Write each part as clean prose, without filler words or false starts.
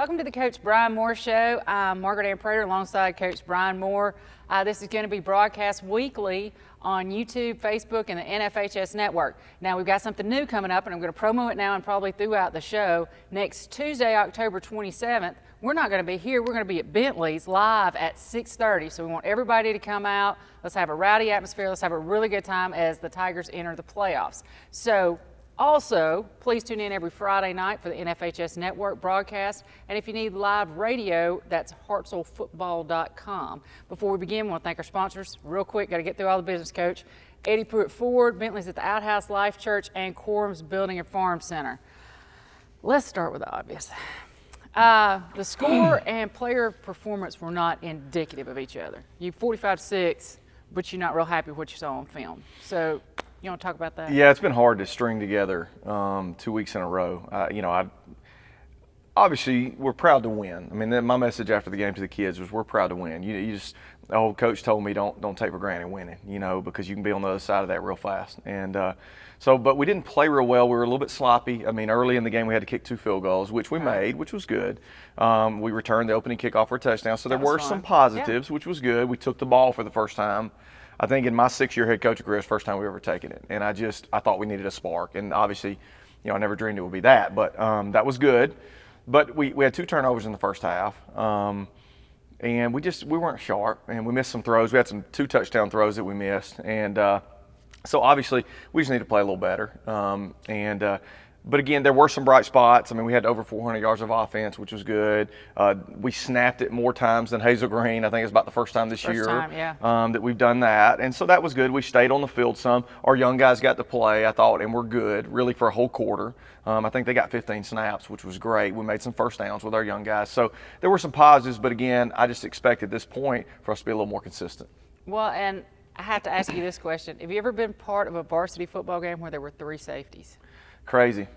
Welcome to the Coach Bryan Moore Show. I'm Margaret Ann Praytor alongside Coach Bryan Moore. This is going to be broadcast weekly on YouTube, Facebook, and the NFHS Network. Now, we've got something new coming up, and I'm going to promo it now and probably throughout the show. Next Tuesday, October 27th, we're not going to be here. We're going to be at Bentley's live at 6:30. So we want everybody to come out. Let's have a rowdy atmosphere. Let's have a really good time as the Tigers enter the playoffs. So also, please tune in every Friday night for the NFHS Network broadcast. And if you need live radio, that's hartsellefootball.com. Before we begin, we want to thank our sponsors. Real quick, got to get through all the business, Coach. Eddie Pruitt Ford, Bentley's at the Outhouse Life Church, and Quorum's Building and Farm Center. Let's start with the obvious. The score and player performance were not indicative of each other. You 45-6, but you're not real happy with what you saw on film. So you want to talk about that? Yeah, it's been hard to string together 2 weeks in a row. Obviously, we're proud to win. I mean, my message after the game to the kids was we're proud to win. You just, the old coach told me don't take for granted winning, because you can be on the other side of that real fast. And but we didn't play real well. We were a little bit sloppy. I mean, early in the game we had to kick 2 field goals, which we made, which was good. We returned the opening kickoff for a touchdown, so there were some positives, which was good. We took the ball for the first time. I think in my 6-year head coaching career, it's the first time we've ever taken it. And I thought we needed a spark. And obviously, I never dreamed it would be that. But that was good. But we had 2 turnovers in the first half. And we weren't sharp. And we missed some throws. We had 2 touchdown throws that we missed. And so obviously, we just need to play a little better. But again, there were some bright spots. I mean, we had over 400 yards of offense, which was good. We snapped it more times than Hazel Green. I think it's about the first time this year that we've done that. And so that was good. We stayed on the field some. Our young guys got to play, I thought, and we're good, really, for a whole quarter. I think they got 15 snaps, which was great. We made some first downs with our young guys. So there were some positives, but again, I just expect at this point for us to be a little more consistent. Well, and I have to ask you this question. Have you ever been part of a varsity football game where there were 3 safeties? Crazy,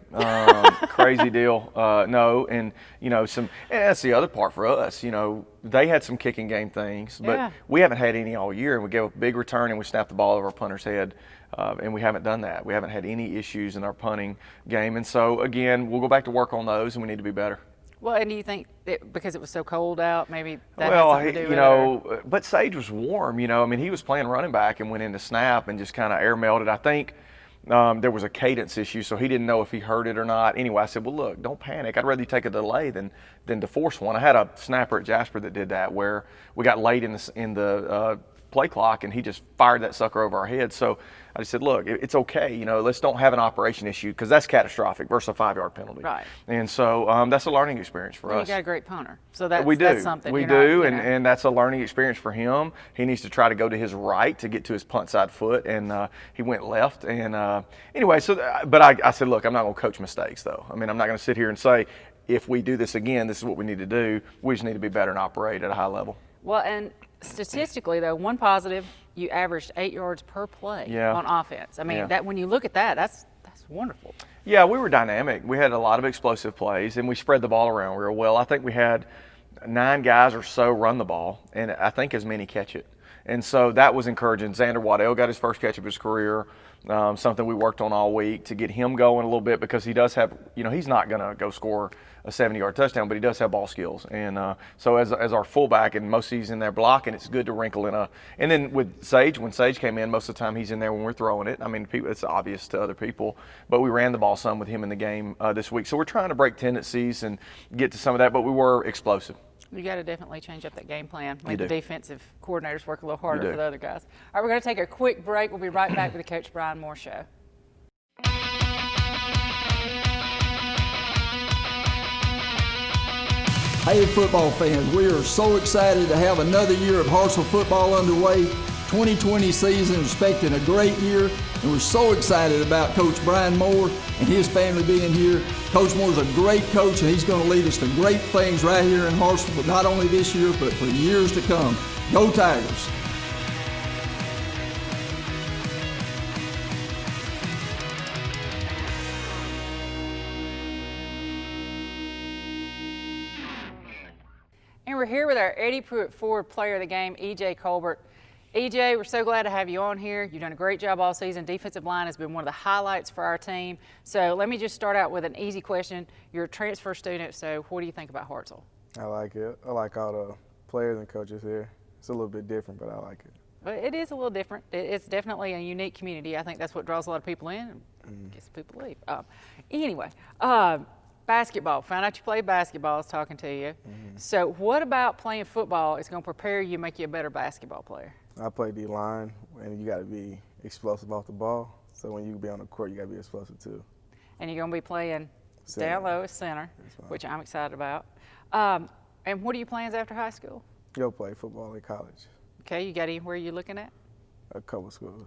crazy deal. No, and and that's the other part for us. They had some kicking game things, but we haven't had any all year. And we gave a big return and we snapped the ball over our punter's head, and we haven't done that. We haven't had any issues in our punting game, and so again, we'll go back to work on those, and we need to be better. Well, and do you think that because it was so cold out, maybe that had something to do with it? But Sage was warm. I mean, he was playing running back and went into snap and just kind of air melted. I think. There was a cadence issue, so he didn't know if he heard it or not. Anyway, I said, well, look, don't panic. I'd rather you take a delay than to force one. I had a snapper at Jasper that did that where we got late in the play clock, and he just fired that sucker over our head. So I just said, look, it's okay. Let's don't have an operation issue because that's catastrophic versus a 5-yard penalty. Right. And so that's a learning experience for us. You got a great punter. So that's something. We do, and that's a learning experience for him. He needs to try to go to his right to get to his punt side foot, and he went left. And anyway, but I said, look, I'm not going to coach mistakes, though. I mean, I'm not going to sit here and say, if we do this again, this is what we need to do. We just need to be better and operate at a high level. Well, and statistically, though, one positive, you averaged 8 yards per play on offense. I mean, that when you look at that, that's wonderful. Yeah, we were dynamic. We had a lot of explosive plays, and we spread the ball around real well. I think we had 9 guys or so run the ball, and I think as many catch it. And so that was encouraging. Xander Waddell got his first catch of his career, something we worked on all week to get him going a little bit because he does have, he's not going to go score a 70-yard touchdown, but he does have ball skills. And so as our fullback, and most of he's in there blocking, it's good to wrinkle in and then with Sage, when Sage came in, most of the time he's in there when we're throwing it. I mean, it's obvious to other people, but we ran the ball some with him in the game this week. So we're trying to break tendencies and get to some of that, but we were explosive. You got to definitely change up that game plan. Make the defensive coordinators work a little harder for the other guys. All right, we're going to take a quick break. We'll be right back with the Coach Bryan Moore Show. Hey, football fans, we are so excited to have another year of Hartselle football underway. 2020 season, expecting a great year, and we're so excited about Coach Bryan Moore and his family being here. Coach Moore's a great coach, and he's going to lead us to great things right here in Hartselle, but not only this year, but for years to come. Go Tigers! And we're here with our Eddie Pruitt Ford player of the game, EJ Colbert. EJ, we're so glad to have you on here. You've done a great job all season. Defensive line has been one of the highlights for our team. So let me just start out with an easy question. You're a transfer student, so what do you think about Hartselle? I like it. I like all the players and coaches here. It's a little bit different, but I like it. Well, it is a little different. It's definitely a unique community. I think that's what draws a lot of people in and gets people to leave. Anyway, basketball. Found out you play basketball. I was talking to you. So what about playing football is going to prepare you, make you a better basketball player? I play D-line, and you got to be explosive off the ball. So when you be on the court, you got to be explosive too. And you're going to be playing Center. down low as center, which I'm excited about. And what are your plans after high school? You'll play football in college. Okay, you got anywhere you're looking at? A couple schools.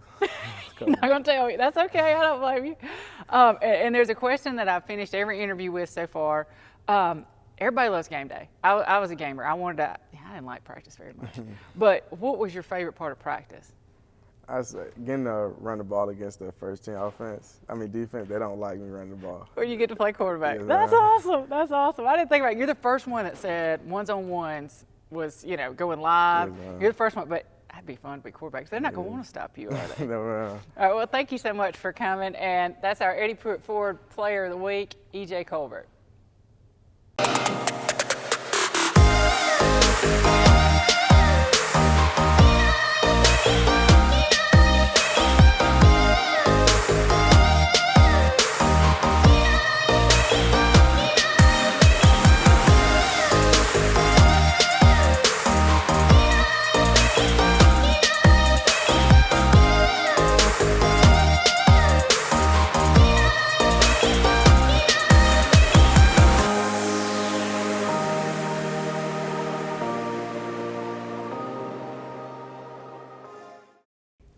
I'm not going to tell you. That's okay. I don't blame you. And there's a question that I've finished every interview with so far. Everybody loves game day. I was a gamer. I didn't like practice very much. But what was your favorite part of practice? I say getting to run the ball against the first team defense. They don't like me running the ball. Or you get to play quarterback. Yes, That's awesome. That's awesome. I didn't think about it. You're the first one that said ones-on-ones was, going live. Yes, You're the first one, but that'd be fun to be quarterback. They're not going to want to stop you, are they? No, All right, well, thank you so much for coming. And that's our Eddie Pruitt Ford Player of the Week, EJ Colbert.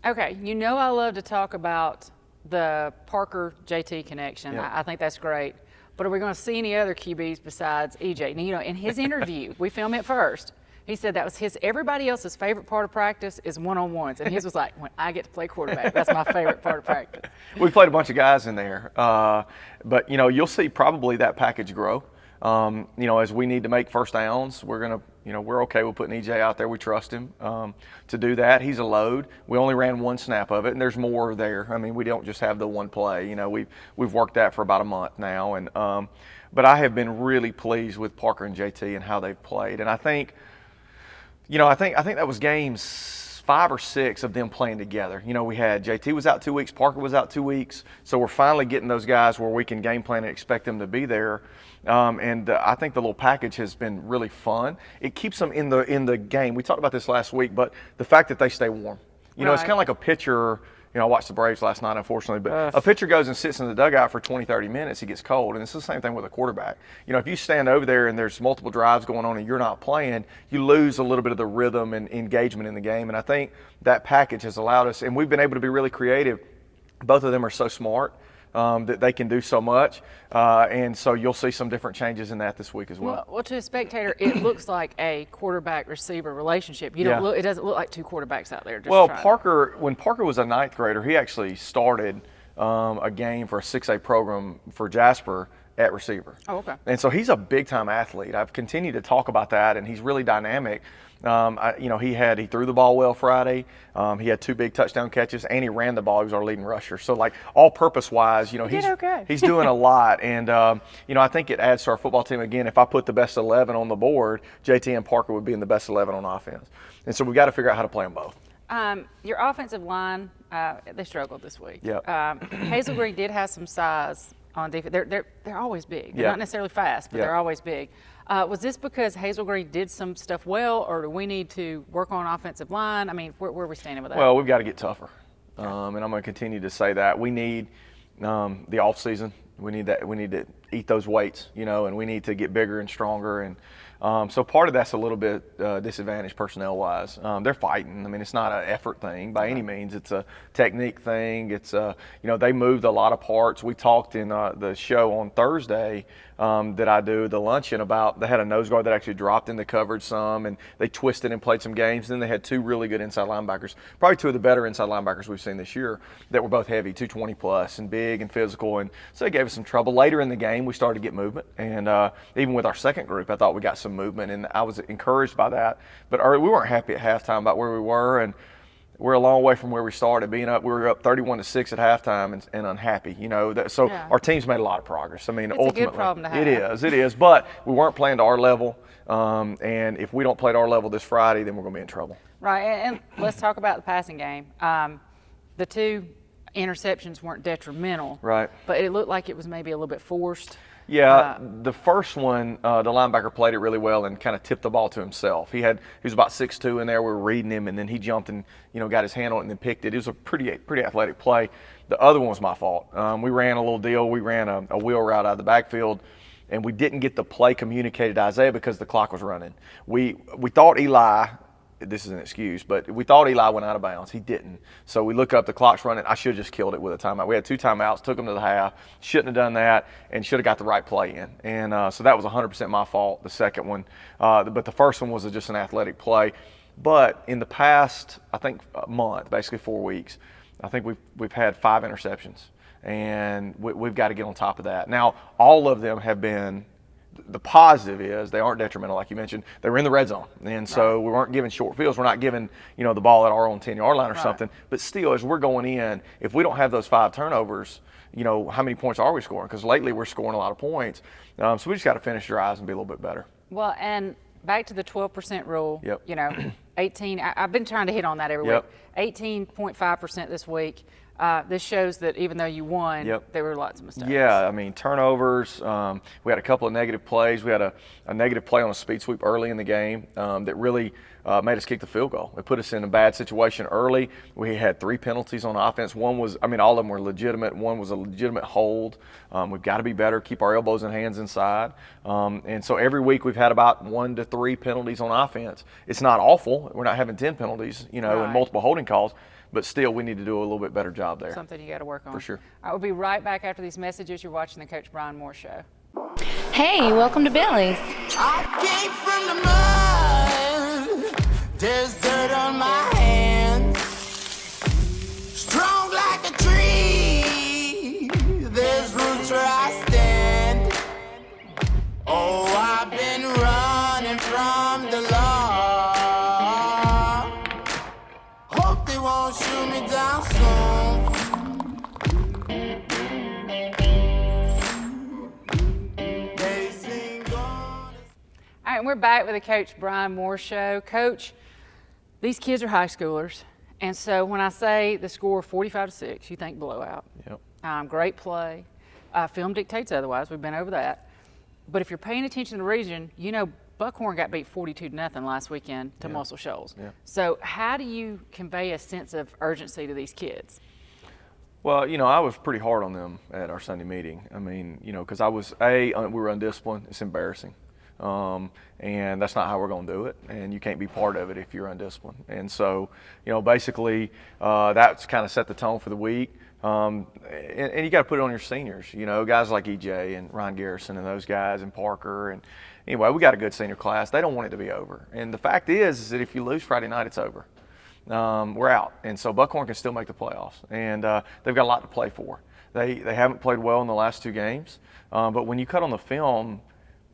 Okay, I love to talk about the Parker-JT connection. Yep. I think that's great. But are we going to see any other QBs besides EJ? Now, in his interview, we filmed it first. He said that was everybody else's favorite part of practice is one-on-ones. And his was like, when I get to play quarterback, that's my favorite part of practice. We played a bunch of guys in there. But, you'll see probably that package grow. As we need to make first downs, we're okay with putting EJ out there. We trust him to do that. He's a load. We only ran one snap of it, and there's more there. I mean, we don't just have the one play. We've worked that for about a month now, and but I have been really pleased with Parker and JT and how they've played. And I think that was games 5 or 6 of them playing together. We had JT was out 2 weeks, Parker was out 2 weeks, so we're finally getting those guys where we can game plan and expect them to be there. I think the little package has been really fun. It keeps them in the game. We talked about this last week, but the fact that they stay warm. It's kind of like a pitcher. I watched the Braves last night, unfortunately, but a pitcher goes and sits in the dugout for 20, 30 minutes, he gets cold, and it's the same thing with a quarterback. If you stand over there and there's multiple drives going on and you're not playing, you lose a little bit of the rhythm and engagement in the game, and I think that package has allowed us, and we've been able to be really creative. Both of them are so smart that they can do so much, and so you'll see some different changes in that this week as well. Well, to a spectator, it looks like a quarterback-receiver relationship. It doesn't look like two quarterbacks out there. When Parker was a 9th grader, he actually started a game for a 6A program for Jasper at receiver. Oh, okay. And so he's a big-time athlete. I've continued to talk about that, and he's really dynamic. He threw the ball well Friday. He had 2 big touchdown catches, and he ran the ball. He was our leading rusher. So, all purpose-wise, he's doing a lot. And, I think it adds to our football team. Again, if I put the best 11 on the board, JT and Parker would be in the best 11 on offense. And so we've got to figure out how to play them both. Your offensive line, they struggled this week. Yep. Hazel Green did have some size on defense. They're always big. They're not necessarily fast, but they're always big. Was this because Hazel Green did some stuff well, or do we need to work on offensive line? I mean, where are we standing with that? Well, we've got to get tougher, and I'm going to continue to say that. We need the off season. We need that. We need to eat those weights, and we need to get bigger and stronger. And so part of that's a little bit disadvantaged personnel-wise. They're fighting. I mean, it's not an effort thing by any means. It's a technique thing. It's they moved a lot of parts. We talked in the show on Thursday that I do, the luncheon, about they had a nose guard that actually dropped into coverage some, and they twisted and played some games. Then they had 2 really good inside linebackers, probably 2 of the better inside linebackers we've seen this year, that were both heavy, 220 plus, and big and physical. And so it gave us some trouble. Later in the game, we started to get movement, and even with our second group, I thought we got some movement, and I was encouraged by that. But we weren't happy at halftime about where we were, and we're a long way from where we started. We were up 31-6 at halftime and unhappy. So our team's made a lot of progress. I mean, It's ultimately, a good problem to have. It is. But we weren't playing to our level, and if we don't play to our level this Friday, then we're going to be in trouble. Right, and let's talk about the passing game. The 2 interceptions weren't detrimental, Right. but it looked like it was maybe a little bit forced. Yeah, the first one, the linebacker played it really well and kind of tipped the ball to himself. He was about 6'2" in there. We were reading him, and then he jumped and got his hand on it and then picked it. It was a pretty athletic play. The other one was my fault. We ran a little deal. We ran a wheel route out of the backfield, and we didn't get the play communicated to Isaiah because the clock was running. We thought Eli. This is an excuse, but we thought Eli went out of bounds. He didn't. So we look up, the clock's running. I should have just killed it with a timeout. We had 2 timeouts, took them to the half, shouldn't have done that, and should have got the right play in. And so that was 100% my fault, the second one. But the first one was just an athletic play. But in the past, I think, month, basically 4 weeks, I think we've had 5 interceptions, and we've got to get on top of that. Now, all of them have been. The positive is they aren't detrimental, like you mentioned. They were in the red zone, and so we weren't giving short fields. We're not giving the ball at our own 10-yard line or something. But still, as we're going in, if we don't have those 5 turnovers, how many points are we scoring? Because lately we're scoring a lot of points. So we just got to finish drives and be a little bit better. Well, and back to the 12% rule. Yep. 18. I've been trying to hit on that every Yep. week. 18.5% this week. This shows that even though you won, Yep. there were lots of mistakes. Yeah, I mean, turnovers. We had a couple of negative plays. We had a negative play on a speed sweep early in the game that really made us kick the field goal. It put us in a bad situation early. We had 3 penalties on offense. One was, all of them were legitimate. One was a legitimate hold. We've got to be better, keep our elbows and hands inside. And so every week we've had about 1 to 3 penalties on offense. It's not awful. We're not having 10 penalties, and multiple holding calls. But still, we need to do a little bit better job there. Something you got to work on. For sure. I will be right back after these messages. You're watching the Coach Bryan Moore Show. Hey, welcome to Billy's. I came from the mud. There's dirt on my hands. Strong like a tree. There's roots where I stand. Oh, I've been running from the law. Hope they won't shoot me down soon. They sing on. All right, we're back with the Coach Bryan Moore Show. Coach, these kids are high schoolers, and so when I say the score 45-6, you think blowout. Yep. Great play. Film dictates otherwise. We've been over that. But if you're paying attention to the region, Buckhorn got beat 42-0 last weekend to Muscle Shoals. Yeah. So how do you convey a sense of urgency to these kids? Well, I was pretty hard on them at our Sunday meeting. I mean, because we were undisciplined. It's embarrassing. And that's not how we're going to do it. And you can't be part of it if you're undisciplined. And so, basically, that's kind of set the tone for the week. And you got to put it on your seniors, guys like EJ and Ryan Garrison and those guys and Parker. And anyway, we got a good senior class. They don't want it to be over. And the fact is that if you lose Friday night, it's over. We're out. And so Buckhorn can still make the playoffs. And they've got a lot to play for. They haven't played well in the last 2 games. But when you cut on the film,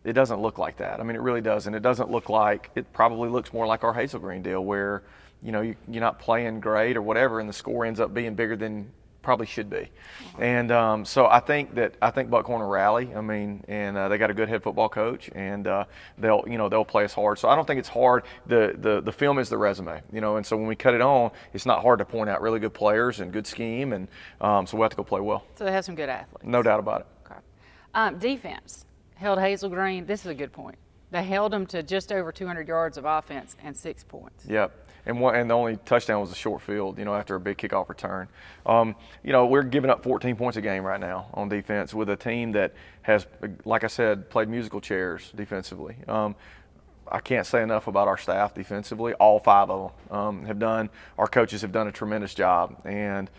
it doesn't look like that. I mean, it really doesn't. It doesn't look like – it probably looks more like our Hazel Green deal where, you're not playing great or whatever, and the score ends up being bigger than probably should be. And so I think Buckhorn will rally. I mean, and they got a good head football coach, and they'll play us hard. So I don't think it's hard. The film is the resume, and so when we cut it on, it's not hard to point out really good players and good scheme, and so we'll have to go play well. So they have some good athletes. No doubt about it. Okay. Defense held Hazel Green. This is a good point. They held them to just over 200 yards of offense and 6 points. Yep. And the only touchdown was a short field, after a big kickoff return. We're giving up 14 points a game right now on defense with a team that has, like I said, played musical chairs defensively. I can't say enough about our staff defensively. All 5 of them our coaches have done a tremendous job. And,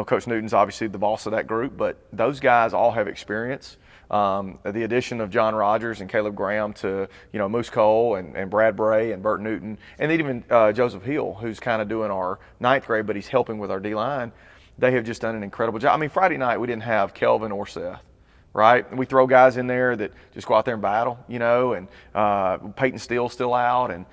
Coach Newton's obviously the boss of that group, but those guys all have experience. The addition of John Rogers and Caleb Graham to, Moose Cole and Brad Bray and Burt Newton, and even Joseph Hill, who's kind of doing our 9th grade, but he's helping with our D-line. They have just done an incredible job. I mean, Friday night we didn't have Kelvin or Seth, right? And we throw guys in there that just go out there and battle, and Peyton Steele's still out, and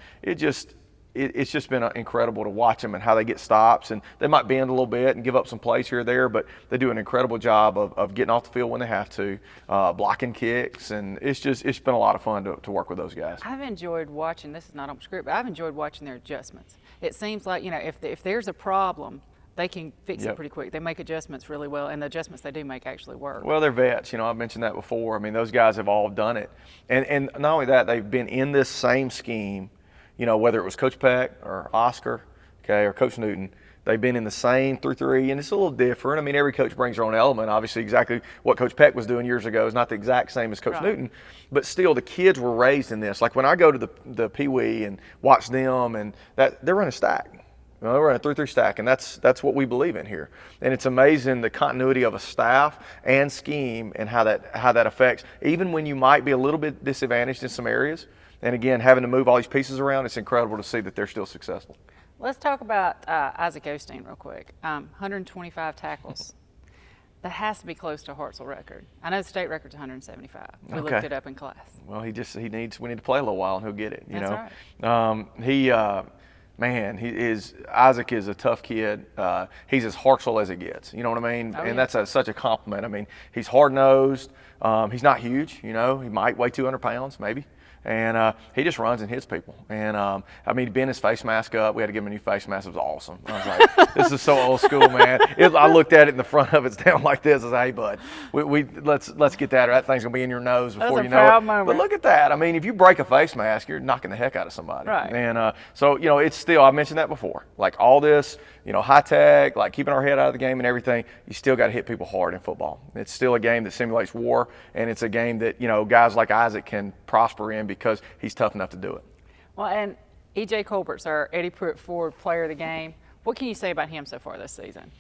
it's just been incredible to watch them and how they get stops, and they might bend a little bit and give up some plays here or there, but they do an incredible job of getting off the field when they have to, blocking kicks, and it's been a lot of fun to work with those guys. I've enjoyed watching, this is not on script, but I've enjoyed watching their adjustments. It seems like, if there's a problem, they can fix it pretty quick. They make adjustments really well, and the adjustments they do make actually work. Well, they're vets. I've mentioned that before. I mean, those guys have all done it. And not only that, they've been in this same scheme, whether it was Coach Peck or Oscar, or Coach Newton. They've been in the same 3-3, and it's a little different. I mean, every coach brings their own element. Obviously, exactly what Coach Peck was doing years ago is not the exact same as Coach Newton, but still, the kids were raised in this. Like when I go to the Pee Wee and watch them, and they're running stack. We're in a 3-3 stack, and that's what we believe in here. And it's amazing the continuity of a staff and scheme and how that affects, even when you might be a little bit disadvantaged in some areas. And again, having to move all these pieces around, it's incredible to see that they're still successful. Let's talk about Isaac Osteen real quick. 125 tackles. That has to be close to Hartselle record. I know the state record's 175. We looked it up in class. Well, we need to play a little while and he'll get it. That's right. Isaac is a tough kid. He's as Hartselle as it gets. You know what I mean? Oh, and yeah. that's such a compliment. I mean, he's hard-nosed. He's not huge. He might weigh 200 pounds maybe. And he just runs and hits people. And, he bent his face mask up. We had to give him a new face mask. It was awesome. I was like, this is so old school, man. I looked at it in the front of it's down like this. I was like, hey, bud, let's get that, or that thing's going to be in your nose before you know it. Proud moment. But look at that. I mean, if you break a face mask, you're knocking the heck out of somebody. Right. And so, it's still, I mentioned that before, like all this, high tech, like keeping our head out of the game and everything, you still got to hit people hard in football. It's still a game that simulates war, and it's a game that, guys like Isaac can prosper in because he's tough enough to do it. Well, and EJ Colbert's our Eddie Pruitt Ford Player of the Game. What can you say about him so far this season?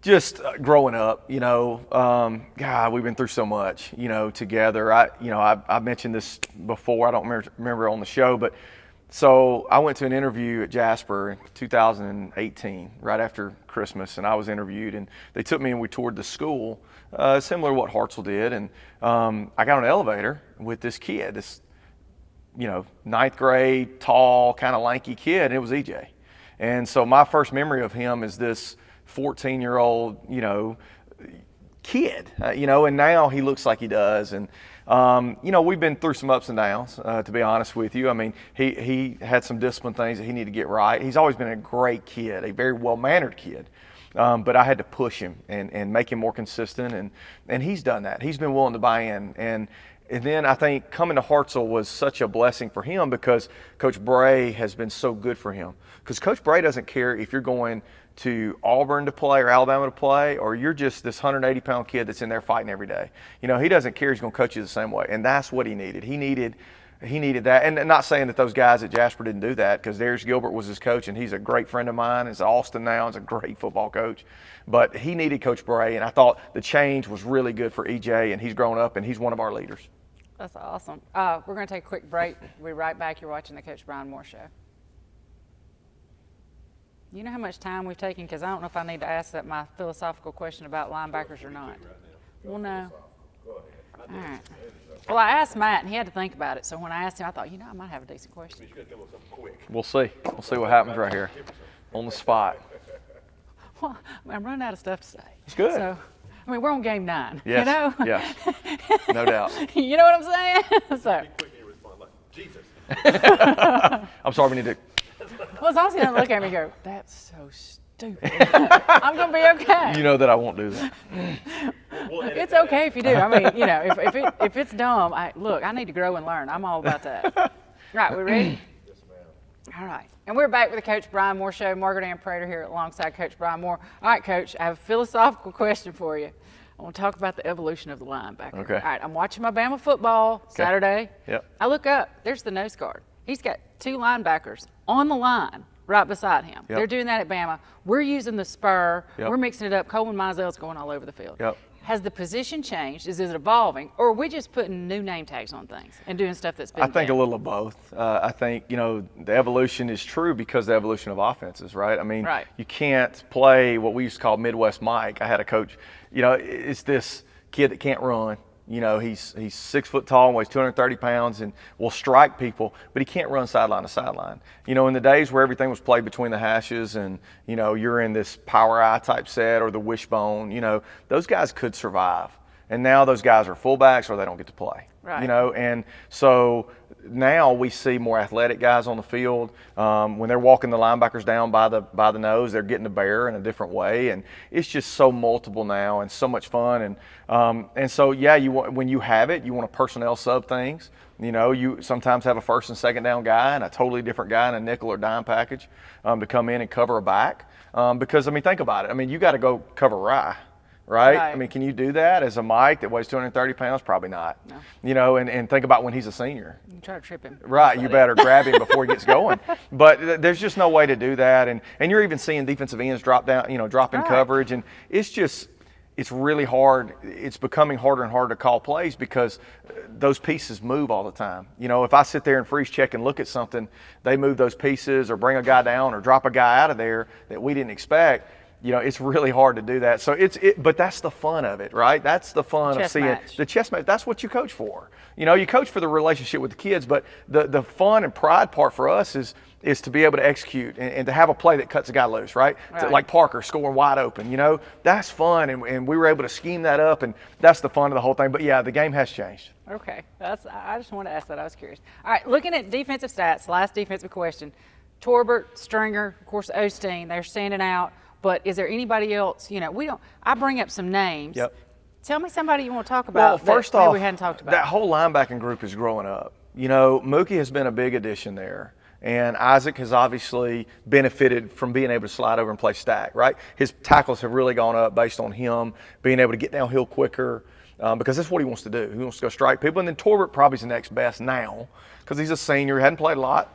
Just growing up, God, we've been through so much, together. I mentioned this before. I don't remember on the show, but so I went to an interview at Jasper in 2018, right after Christmas, and I was interviewed, and they took me and we toured the school, similar to what Hartselle did, and I got on an elevator with this kid, this ninth grade, tall, kind of lanky kid, and it was EJ. And so my first memory of him is this 14-year-old, kid, and now he looks like he does. And, we've been through some ups and downs, to be honest with you. I mean, he had some discipline things that he needed to get right. He's always been a great kid, a very well-mannered kid. But I had to push him and make him more consistent, and he's done that. He's been willing to buy in. And then I think coming to Hartselle was such a blessing for him because Coach Bray has been so good for him. Because Coach Bray doesn't care if you're going to Auburn to play or Alabama to play, or you're just this 180-pound kid that's in there fighting every day. He doesn't care. He's going to coach you the same way. And that's what he needed. He needed that. And not saying that those guys at Jasper didn't do that, because Darius Gilbert was his coach, and he's a great friend of mine. He's at Austin now. He's a great football coach. But he needed Coach Bray, and I thought the change was really good for EJ, and he's grown up, and he's one of our leaders. That's awesome. We're going to take a quick break. We'll be right back. You're watching the Coach Bryan Moore Show. You know how much time we've taken? Because I don't know if I need to ask that my philosophical question about linebackers or not. Well, no. All right. Well, I asked Matt, and he had to think about it. So when I asked him, I thought, I might have a decent question. We'll see. We'll see what happens right here on the spot. Well, I'm running out of stuff to say. It's good. So, we're on game 9. Yes. Yes. No doubt. You know what I'm saying? So. Jesus. I'm sorry, we need to. Well, as long as he doesn't look at me and go, that's so stupid. I'm going to be okay. You know that I won't do that. It's okay if you do. If it's dumb, I need to grow and learn. I'm all about that. Right, we ready? Yes, ma'am. All right. And we're back with the Coach Bryan Moore Show. Margaret Ann Praytor here alongside Coach Bryan Moore. All right, Coach, I have a philosophical question for you. I want to talk about the evolution of the linebacker. Okay. All right, I'm watching my Bama football Saturday. Yep. I look up. There's the nose guard. He's got 2 linebackers on the line right beside him. Yep. They're doing that at Bama. We're using the spur. Yep. We're mixing it up. Coleman Mizell's going all over the field. Yep. Has the position changed? Is it evolving? Or are we just putting new name tags on things and doing stuff that's been I think dead? a little of both. I think, the evolution is true because the evolution of offenses, right? I mean, Right. You can't play what we used to call Midwest Mike. I had a coach, it's this kid that can't run, You know, he's 6 foot tall and weighs 230 pounds and will strike people, but he can't run sideline to sideline. You know, in the days where everything was played between the hashes and, you know, you're in this power eye type set or the wishbone, you know, those guys could survive. And now those guys are fullbacks or they don't get to play. Right. You know, and so now we see more athletic guys on the field. When they're walking the linebackers down by the nose, they're getting the bear in a different way, and it's just so multiple now and so much fun. And so yeah, when you have it, you want to personnel sub things. You know, you sometimes have a first and second down guy and a totally different guy in a nickel or dime package to come in and cover a back. Because I mean, think about it. I mean, you got to go cover Rye. Right? I mean, can you do that as a Mike that weighs 230 pounds? Probably not. No. You know, and think about when he's a senior. You try to trip him. Right. You better grab him before he gets going. But there's just no way to do that. And you're even seeing defensive ends drop down, you know, drop in coverage. And it's really hard. It's becoming harder and harder to call plays because those pieces move all the time. You know, if I sit there and freeze check and look at something, they move those pieces or bring a guy down or drop a guy out of there that we didn't expect. You know, it's really hard to do that. So but that's the fun of it, right? That's the fun of seeing the chess match. That's what you coach for. You know, you coach for the relationship with the kids, but the fun and pride part for us is to be able to execute and to have a play that cuts a guy loose, right? Like Parker scoring wide open, you know, that's fun. And we were able to scheme that up, and that's the fun of the whole thing. But yeah, the game has changed. Okay. I just wanted to ask that. I was curious. All right, looking at defensive stats, last defensive question. Torbert, Stringer, of course, Osteen, they're standing out. But is there anybody else? You know, I bring up some names. Yep. Tell me somebody you want to talk about. Well, first off, we hadn't talked about. That whole linebacking group is growing up. You know, Mookie has been a big addition there. And Isaac has obviously benefited from being able to slide over and play stack, right? His tackles have really gone up based on him being able to get downhill quicker because that's what he wants to do. He wants to go strike people. And then Torbert probably is the next best now because he's a senior. He hadn't played a lot.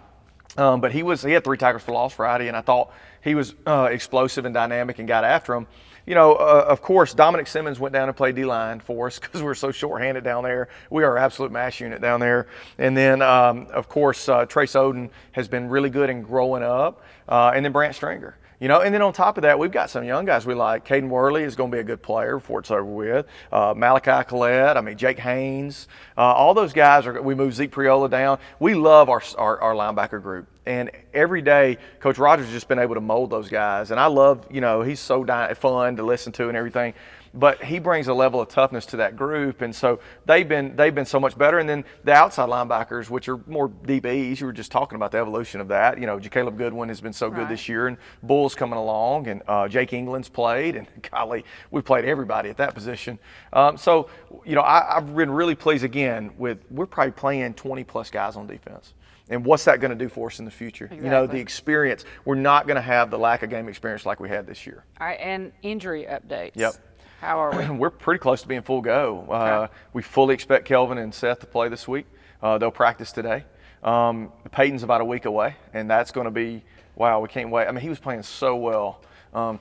But he had 3 tackles for loss Friday, and I thought he was explosive and dynamic and got after him. You know, of course, Dominic Simmons went down and played D-line for us because we're so short-handed down there. We are an absolute mash unit down there. And then, of course, Trace Oden has been really good in growing up, and then Brant Stringer. You know, and then on top of that, we've got some young guys we like. Caden Worley is going to be a good player before it's over with. Malachi Collette, Jake Haynes. All those guys, we moved Zeke Priola down. We love our linebacker group. And every day, Coach Rogers has just been able to mold those guys. And I love, you know, he's so fun to listen to and everything. But he brings a level of toughness to that group, and so they've been so much better. And then the outside linebackers, which are more DBs, you were just talking about the evolution of that. You know, Caleb Goodwin has been so good this year, and Bull's coming along, and Jake England's played, and golly, we played everybody at that position. So, you know, I've been really pleased again we're probably playing 20-plus guys on defense. And what's that going to do for us in the future? Exactly. You know, the experience. We're not going to have the lack of game experience like we had this year. All right, and injury updates. Yep. How are we? We're pretty close to being full go. Okay. We fully expect Kelvin and Seth to play this week. They'll practice today. Peyton's about a week away, and that's going to be, wow, we can't wait. I mean, he was playing so well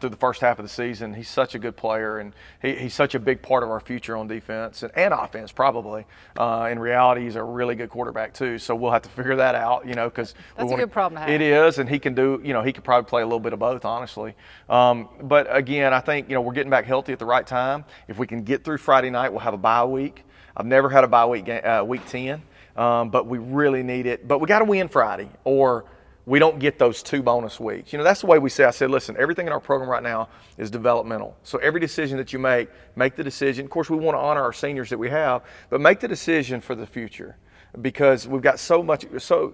through the first half of the season. He's such a good player, and he's such a big part of our future on defense and offense probably. In reality, he's a really good quarterback too, so we'll have to figure that out, you know, because that's a good problem to have. It is, and he can do, you know, he could probably play a little bit of both, honestly. But again, I think, you know, we're getting back healthy at the right time. If we can get through Friday night, we'll have a bye week. I've never had a bye week, week 10, but we really need it. But we got to win Friday, or we don't get those 2 bonus weeks. You know, that's the way we say. I said, listen, everything in our program right now is developmental. So every decision that you make the decision. Of course, we want to honor our seniors that we have, but make the decision for the future because we've got so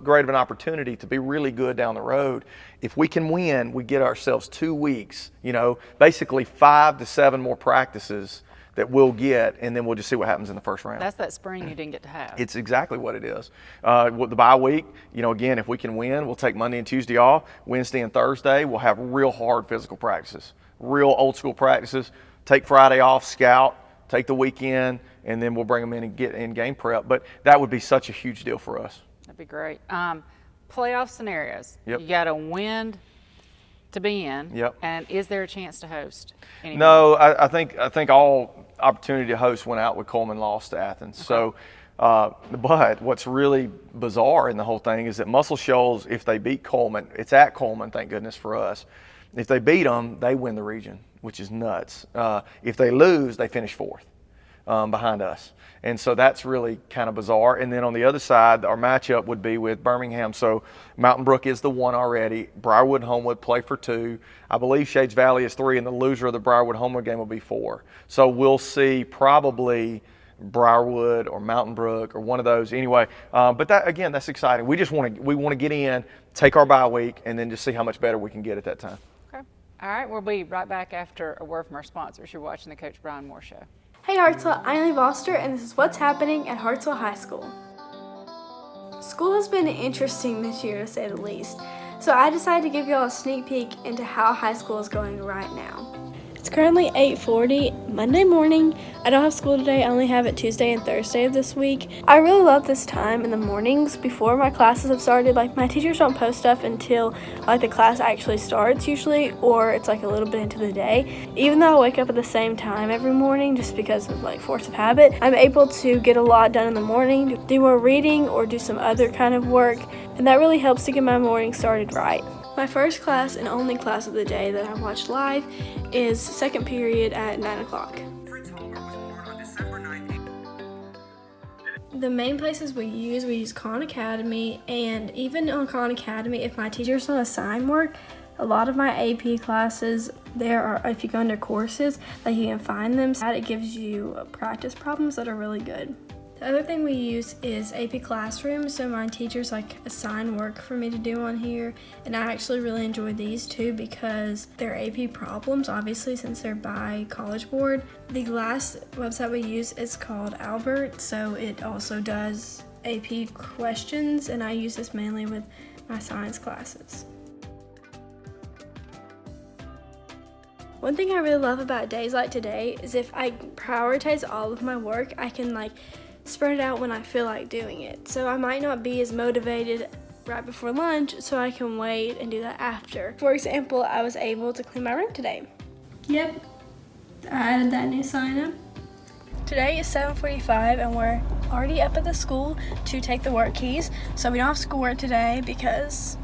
great of an opportunity to be really good down the road. If we can win, we get ourselves 2 weeks, you know, basically 5 to 7 more practices that we'll get, and then we'll just see what happens in the first round. That's that spring you didn't get to have. It's exactly what it is. With the bye week, you know, again, if we can win, we'll take Monday and Tuesday off. Wednesday and Thursday, we'll have real hard physical practices, real old school practices. Take Friday off, scout, take the weekend, and then we'll bring them in and get in game prep. But that would be such a huge deal for us. That'd be great. Playoff scenarios. Yep. You got to win to be in. Yep. And is there a chance to host anything? No, I think all opportunity to host went out with Coleman lost to Athens. Okay. So, but what's really bizarre in the whole thing is that Muscle Shoals, if they beat Coleman, it's at Coleman, thank goodness for us. If they beat them, they win the region, which is nuts. If they lose, they finish 4th. behind us. And so that's really kind of bizarre. And then on the other side, our matchup would be with Birmingham. So Mountain Brook is the 1 already. Briarwood and Homewood play for 2. I believe Shades Valley is 3, and the loser of the Briarwood-Homewood game will be 4. So we'll see probably Briarwood or Mountain Brook or one of those anyway. But that, again, that's exciting. We want to get in, take our bye week, and then just see how much better we can get at that time. Okay. All right, we'll be right back after a word from our sponsors. You're watching the Coach Bryan Moore Show. Hey Hartselle, I'm Lee Foster, and this is what's happening at Hartselle High School. School has been interesting this year, to say the least, so I decided to give y'all a sneak peek into how high school is going right now. It's currently 8:40 Monday morning. I don't have school today. I only have it Tuesday and Thursday of this week. I really love this time in the mornings before my classes have started. Like, my teachers don't post stuff until like the class actually starts usually, or it's like a little bit into the day. Even though I wake up at the same time every morning just because of like force of habit, I'm able to get a lot done in the morning, do more reading or do some other kind of work, and that really helps to get my morning started right. My first class and only class of the day that I watched live is second period at 9 o'clock. The main places we use Khan Academy, and even on Khan Academy, if my teachers don't assign work, a lot of my AP classes, there are, if you go under courses, like you can find them, so it gives you practice problems that are really good. The other thing we use is AP Classroom, so my teachers like assign work for me to do on here, and I actually really enjoy these too because they're AP problems, obviously, since they're by College Board. The last website we use is called Albert, so it also does AP questions, and I use this mainly with my science classes. One thing I really love about days like today is if I prioritize all of my work, I can like spread it out when I feel like doing it. So I might not be as motivated right before lunch, so I can wait and do that after. For example, I was able to clean my room today. Yep, I added that new sign up. Today is 7:45 and we're already up at the school to take the work keys. So we don't have schoolwork today because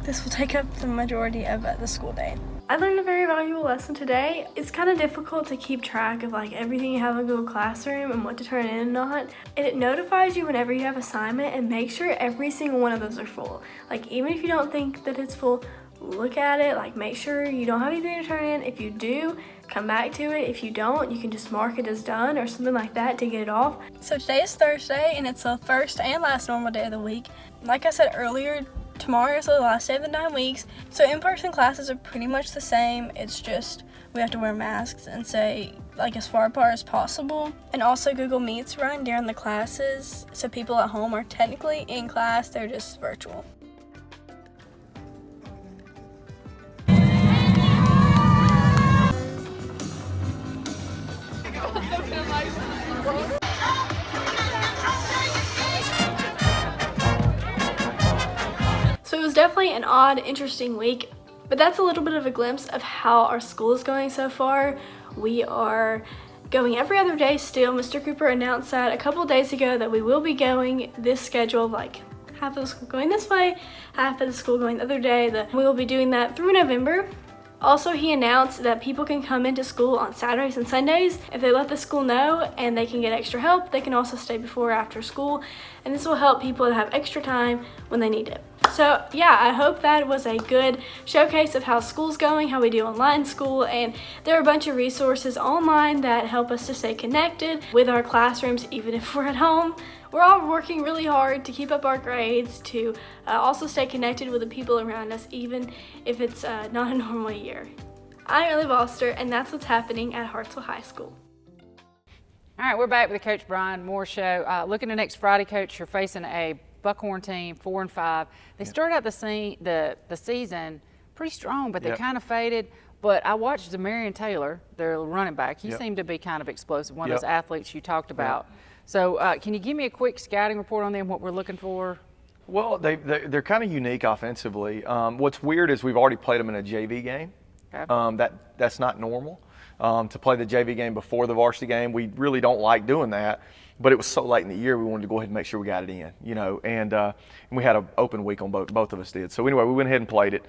this will take up the majority of the school day. I learned a very valuable lesson today. It's kind of difficult to keep track of like everything you have in Google Classroom and what to turn in and not. And it notifies you whenever you have assignment, and make sure every single one of those are full. Like, even if you don't think that it's full, look at it, like make sure you don't have anything to turn in. If you do, come back to it. If you don't, you can just mark it as done or something like that to get it off. So today is Thursday and it's the first and last normal day of the week. Like I said earlier, tomorrow is the last day of the 9 weeks, so in-person classes are pretty much the same. It's just we have to wear masks and stay like as far apart as possible. And also Google Meets run during the classes, so people at home are technically in class, they're just virtual. So it was definitely an odd, interesting week, but that's a little bit of a glimpse of how our school is going so far. We are going every other day still. Mr. Cooper announced that a couple of days ago that we will be going this schedule, like half of the school going this way, half of the school going the other day. We will be doing that through November. Also, he announced that people can come into school on Saturdays and Sundays. If they let the school know and they can get extra help, they can also stay before or after school. And this will help people that have extra time when they need it. So yeah, I hope that was a good showcase of how school's going, how we do online school, and there are a bunch of resources online that help us to stay connected with our classrooms even if we're at home. We're all working really hard to keep up our grades, to also stay connected with the people around us even if it's not a normal year. I'm Lee Foster, and that's what's happening at Hartselle High School. All right, we're back with the Coach Bryan Moore Show. Looking at next Friday, Coach, you're facing a Buckhorn team, 4-5. They started out the season pretty strong, but they kind of faded. But I watched Zamarian Taylor, their running back. He seemed to be kind of explosive, one of those athletes you talked about. So can you give me a quick scouting report on them, what we're looking for? Well, they're kind of unique offensively. What's weird is we've already played them in a JV game. Okay. That's not normal. To play the JV game before the varsity game, we really don't like doing that. But it was so late in the year, we wanted to go ahead and make sure we got it in, you know. And we had an open week on both of us did. So anyway, we went ahead and played it.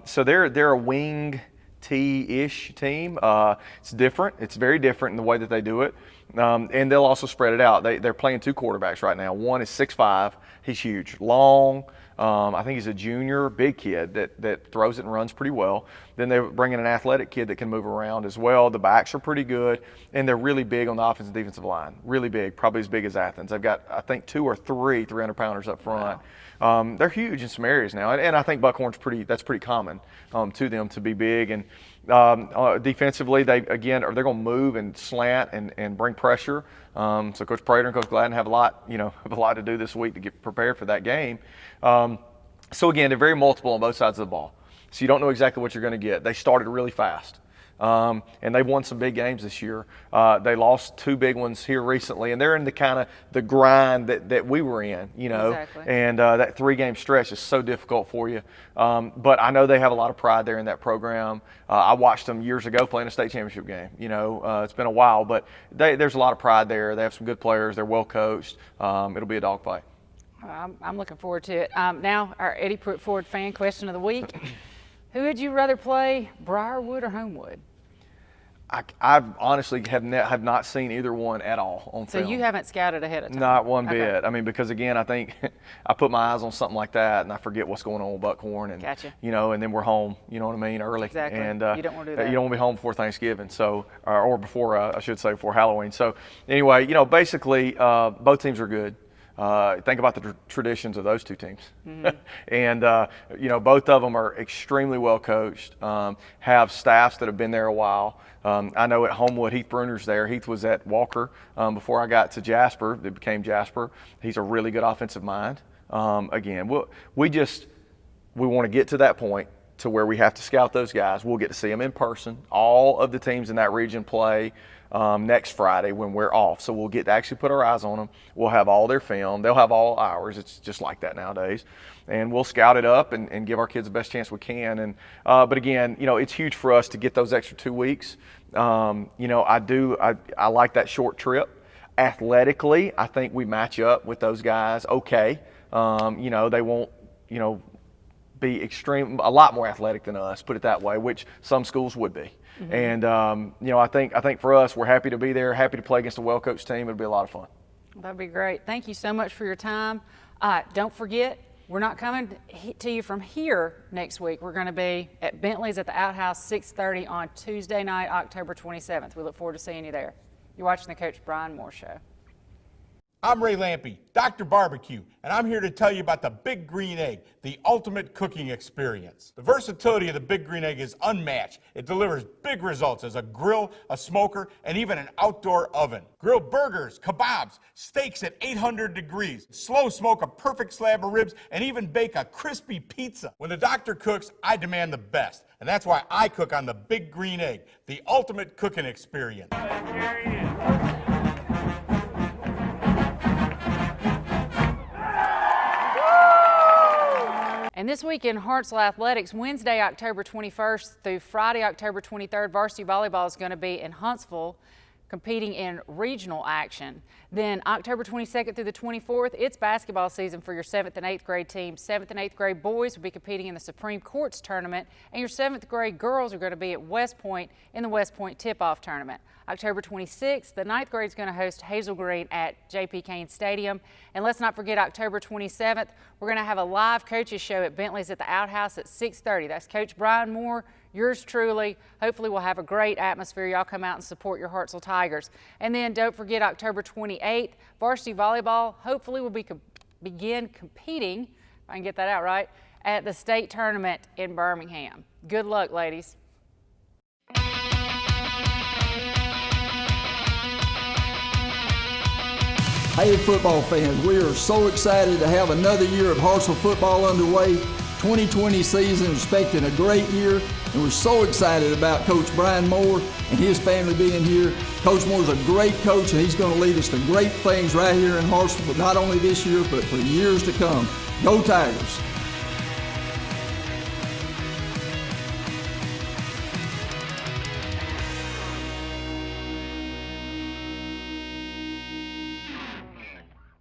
So they're a wing T-ish team. It's different. It's very different in the way that they do it. And they'll also spread it out. They're playing 2 quarterbacks right now. One is 6'5", he's huge, long. I think he's a junior, big kid that throws it and runs pretty well. Then they're bringing an athletic kid that can move around as well. The backs are pretty good, and they're really big on the offensive and defensive line. Really big, probably as big as Athens. They've got, I think, 2 or 3 300-pounders up front. Wow. They're huge in some areas now, and I think Buckhorn's that's pretty common to them to be big. And defensively, they're going to move and slant and bring pressure. So Coach Praytor and Coach Gladden have a lot to do this week to get prepared for that game. So again, they're very multiple on both sides of the ball. So you don't know exactly what you're going to get. They started really fast. And they've won some big games this year. They lost 2 big ones here recently, and they're in the kind of the grind that we were in, Exactly. And that 3-game stretch is so difficult for you. But I know they have a lot of pride there in that program. I watched them years ago playing a state championship game. It's been a while, but there's a lot of pride there. They have some good players. They're well coached. It'll be a dogfight. I'm looking forward to it. Now, our Eddie Pruitt Ford fan question of the week. Who would you rather play, Briarwood or Homewood? I honestly have not seen either one at all on film. So you haven't scouted ahead of time? Not one bit. Okay. I mean, because again, I think I put my eyes on something like that, and I forget what's going on with Buckhorn, and Gotcha. And then we're home. You know what I mean? Early. Exactly. And you don't want to do that. You don't want to be home before Thanksgiving, so or before I should say before Halloween. So anyway, basically both teams are good. Think about the traditions of those 2 teams. Mm-hmm. And, both of them are extremely well coached, have staffs that have been there a while. I know at Homewood, Heath Bruner's there. Heath was at Walker before I got to Jasper. It became Jasper. He's a really good offensive mind. Again, we want to get to that point to where we have to scout those guys. We'll get to see them in person. All of the teams in that region play next Friday when we're off. So we'll get to actually put our eyes on them. We'll have all their film. They'll have all ours. It's just like that nowadays. And we'll scout it up and give our kids the best chance we can. And but again, it's huge for us to get those extra 2 weeks. I like that short trip. Athletically, I think we match up with those guys okay. They won't, be a lot more athletic than us, put it that way, which some schools would be. Mm-hmm. And I think for us, we're happy to be there, happy to play against a well-coached team. It'll be a lot of fun. That'd be great. Thank you so much for your time. Don't forget, we're not coming to you from here next week. We're going to be at Bentley's at the Outhouse, 6:30 on Tuesday night, October 27th. We look forward to seeing you there. You're watching the Coach Bryan Moore Show. I'm Ray Lampe, Dr. Barbecue, and I'm here to tell you about the Big Green Egg, the ultimate cooking experience. The versatility of the Big Green Egg is unmatched. It delivers big results as a grill, a smoker, and even an outdoor oven. Grill burgers, kebabs, steaks at 800 degrees, slow smoke a perfect slab of ribs, and even bake a crispy pizza. When the doctor cooks, I demand the best, and that's why I cook on the Big Green Egg, the ultimate cooking experience. And this week in Hartselle Athletics, Wednesday, October 21st through Friday, October 23rd, varsity volleyball is going to be in Huntsville competing in regional action. Then October 22nd through the 24th, it's basketball season for your 7th and 8th grade teams. 7th and 8th grade boys will be competing in the Supreme Courts tournament, and your 7th grade girls are going to be at West Point in the West Point tip-off tournament. October 26th, the 9th grade is going to host Hazel Green at J.P. Cain Stadium. And let's not forget October 27th, we're going to have a live coaches show at Bentley's at the Outhouse at 6:30. That's Coach Bryan Moore, yours truly. Hopefully we'll have a great atmosphere. Y'all come out and support your Hartselle Tigers. And then don't forget October 28th, varsity volleyball hopefully will begin competing, if I can get that out right, at the state tournament in Birmingham. Good luck, ladies. Hey football fans, we are so excited to have another year of Hartselle football underway. 2020 season expecting a great year, and we're so excited about Coach Bryan Moore and his family being here. Coach Moore's a great coach, and he's going to lead us to great things right here in Hartselle, but not only this year, but for years to come. Go Tigers!